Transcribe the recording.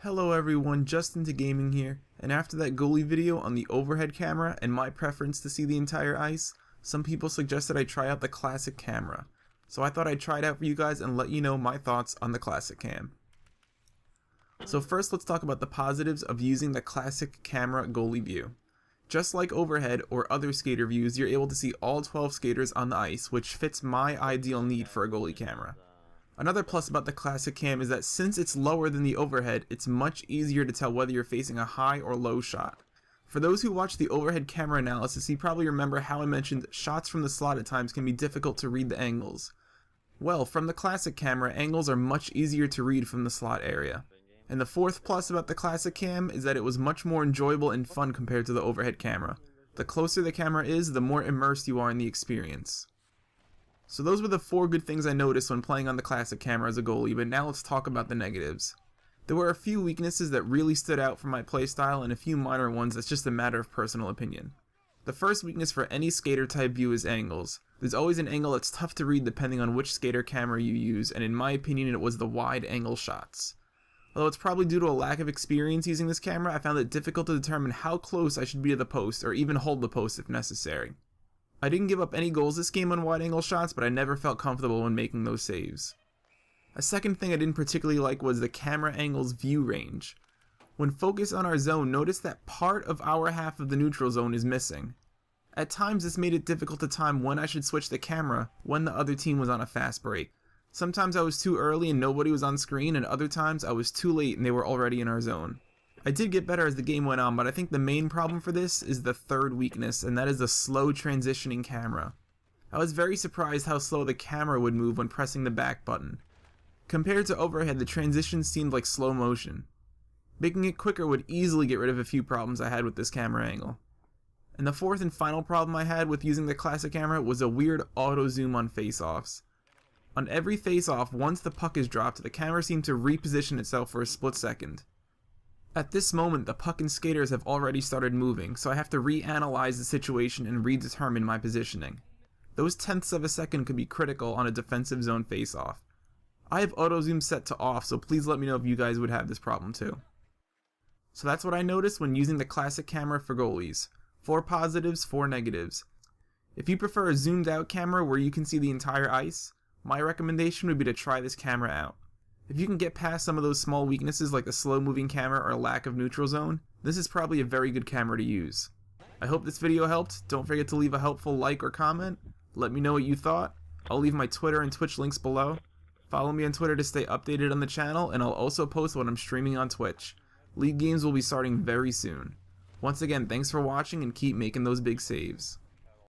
Hello everyone, Justin to Gaming here, and after that goalie video on the overhead camera and my preference to see the entire ice, some people suggested I try out the classic camera. So I thought I'd try it out for you guys and let you know my thoughts on the classic cam. So first let's talk about the positives of using the classic camera goalie view. Just like overhead or other skater views, you're able to see all 12 skaters on the ice, which fits my ideal need for a goalie camera. Another plus about the classic cam is that since it's lower than the overhead, it's much easier to tell whether you're facing a high or low shot. For those who watch the overhead camera analysis, you probably remember how I mentioned shots from the slot at times can be difficult to read the angles. Well, from the classic camera, angles are much easier to read from the slot area. And the fourth plus about the classic cam is that it was much more enjoyable and fun compared to the overhead camera. The closer the camera is, the more immersed you are in the experience. So those were the 4 good things I noticed when playing on the classic camera as a goalie, but now let's talk about the negatives. There were a few weaknesses that really stood out for my playstyle and a few minor ones that's just a matter of personal opinion. The first weakness for any skater type view is angles. There's always an angle that's tough to read depending on which skater camera you use, and in my opinion it was the wide angle shots. Although it's probably due to a lack of experience using this camera, I found it difficult to determine how close I should be to the post or even hold the post if necessary. I didn't give up any goals this game on wide angle shots, but I never felt comfortable when making those saves. A second thing I didn't particularly like was the camera angle's view range. When focused on our zone, notice that part of our half of the neutral zone is missing. At times this made it difficult to time when I should switch the camera when the other team was on a fast break. Sometimes I was too early and nobody was on screen, and other times I was too late and they were already in our zone. I did get better as the game went on, but I think the main problem for this is the third weakness, and that is the slow transitioning camera. I was very surprised how slow the camera would move when pressing the back button. Compared to overhead, the transition seemed like slow motion. Making it quicker would easily get rid of a few problems I had with this camera angle. And the fourth and final problem I had with using the classic camera was a weird auto zoom on face-offs. On every face-off, once the puck is dropped, the camera seemed to reposition itself for a split second. At this moment, the puck and skaters have already started moving, so I have to reanalyze the situation and redetermine my positioning. Those tenths of a second could be critical on a defensive zone face-off. I have auto zoom set to off, so please let me know if you guys would have this problem too. So that's what I noticed when using the classic camera for goalies. 4 positives, 4 negatives. If you prefer a zoomed out camera where you can see the entire ice, my recommendation would be to try this camera out. If you can get past some of those small weaknesses like the slow moving camera or lack of neutral zone, this is probably a very good camera to use. I hope this video helped. Don't forget to leave a helpful like or comment. Let me know what you thought. I'll leave my Twitter and Twitch links below. Follow me on Twitter to stay updated on the channel, and I'll also post when I'm streaming on Twitch. League games will be starting very soon. Once again, thanks for watching and keep making those big saves.